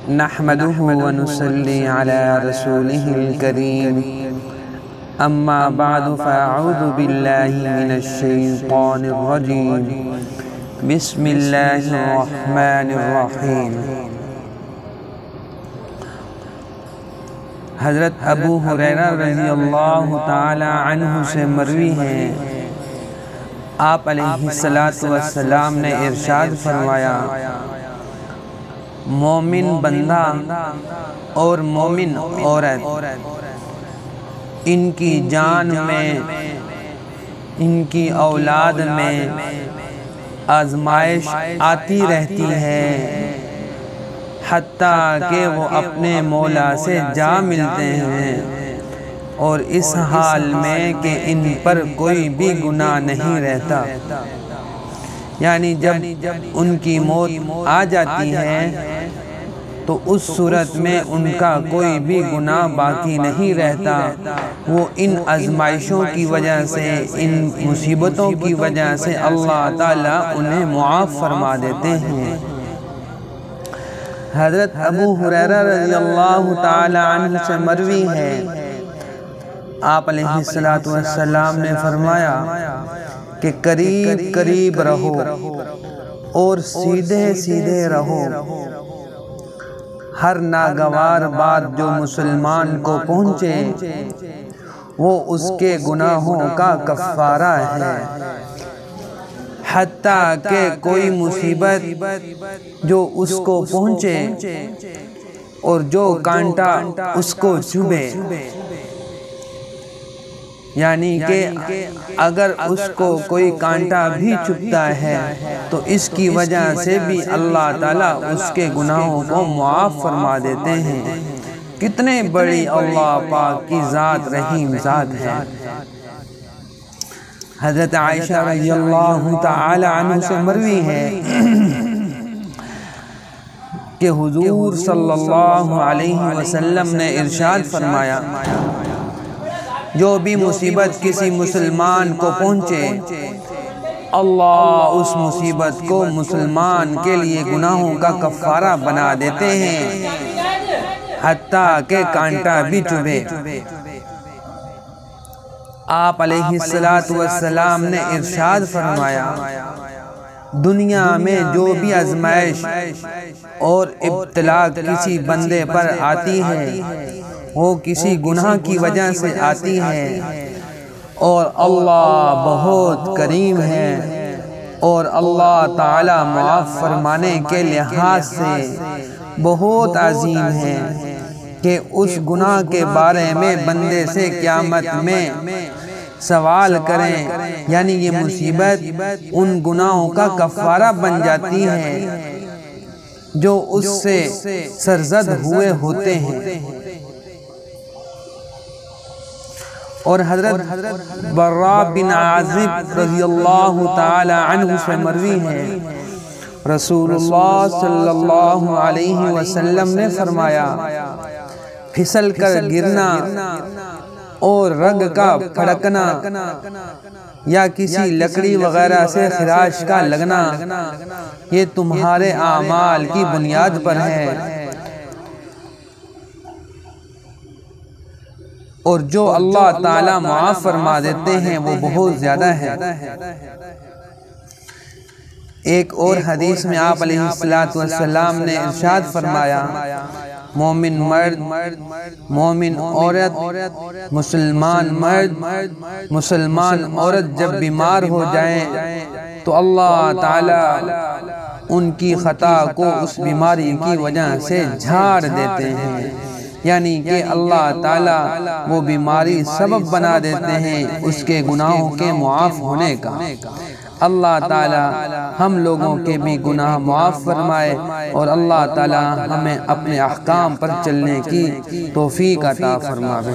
نحمده ونصلي على رسوله الكريم أما بعد فأعوذ بالله من الشيطان الرجيم بسم الله الرحمن الرحيم۔ حضرت ابو ہریرہ رضی اللہ تعالی عنہ سے مروی ہے، آپ علیہ السلام نے ارشاد فرمایا، مومن بندہ اور مومن عورت ان کی جان میں، ان کی اولاد میں آزمائش آتی رہتی ہے، حتیٰ کہ وہ اپنے مولا سے جا ملتے ہیں اور اس حال میں کہ ان پر کوئی بھی گناہ نہیں رہتا، یعنی جب ان کی موت آ جاتی ہے تو اس صورت میں ان کا کوئی بھی گناہ باقی نہیں رہتا، وہ ان آزمائشوں کی وجہ سے، ان مصیبتوں کی وجہ سے اللہ تعالیٰ انہیں معاف فرما دیتے ہیں۔ حضرت ابو ہریرہ رضی اللہ تعالی عنہ سے مروی ہے، آپ علیہ السلام نے فرمایا کہ قریب قریب رہو اور سیدھے سیدھے رہو، ہر ناگوار بات جو مسلمان کو پہنچے وہ اس کے گناہوں کا کفارہ ہے، حتیٰ کہ کوئی مصیبت جو اس کو پہنچے اور جو کانٹا اس کو چبھے، یعنی کہ اگر اس کو کوئی کانٹا بھی چبھتا ہے تو اس کی وجہ سے بھی اللہ تعالیٰ اس کے گناہوں کو معاف فرما دیتے ہیں۔ کتنے بڑی اللہ پاک کی ذات رحیم ذات ہے۔ حضرت عائشہ رضی اللہ تعالی عنہ سے مروی ہے کہ حضور صلی اللہ علیہ وسلم نے ارشاد فرمایا، جو بھی مصیبت کسی مسلمان کو پہنچے، اللہ اس مصیبت کو مسلمان کے لیے گناہوں کا کفارہ بنا دیتے ہیں، حتیٰ کہ کانٹا بھی چبھے۔ آپ علیہ السلام نے ارشاد فرمایا، دنیا میں جو بھی آزمائش اور ابتلا کسی بندے پر آتی ہے وہ کسی گناہ کی وجہ سے آتی ہے، اور اللہ بہت کریم ہے اور اللہ تعالی معاف فرمانے کے لحاظ سے بہت عظیم ہے کہ اس گناہ کے بارے میں بندے سے قیامت میں سوال کریں، یعنی یہ مصیبت ان گناہوں کا کفارہ بن جاتی ہے جو اس سے سرزد ہوئے ہوتے ہیں۔ اور حضرت براء بن عازب رضی اللہ تعالی عنہ سے مروی ہے، رسول اللہ صلی اللہ علیہ وسلم نے فرمایا، پھسل کر گرنا اور رگ کا پھڑکنا یا کسی لکڑی وغیرہ سے خراش کا لگنا یہ تمہارے اعمال کی بنیاد پر ہے، اور جو اللہ تعالیٰ معاف فرما دیتے ہیں وہ بہت زیادہ ہے۔ ایک اور حدیث میں آپ علیہ السلام نے ارشاد فرمایا، مومن مرد، مومن عورت، مسلمان مرد، مسلمان عورت جب بیمار ہو جائیں تو اللہ تعالیٰ ان کی خطا کو اس بیماری کی وجہ سے جھاڑ دیتے ہیں، یعنی کہ اللہ تعالیٰ وہ بیماری سبب بنا دیتے ہیں اس کے گناہوں کے معاف ہونے کا۔ اللہ تعالیٰ ہم لوگوں کے بھی گناہ معاف فرمائے اور اللہ تعالیٰ ہمیں اپنے احکام پر چلنے کی توفیق عطا فرمائے۔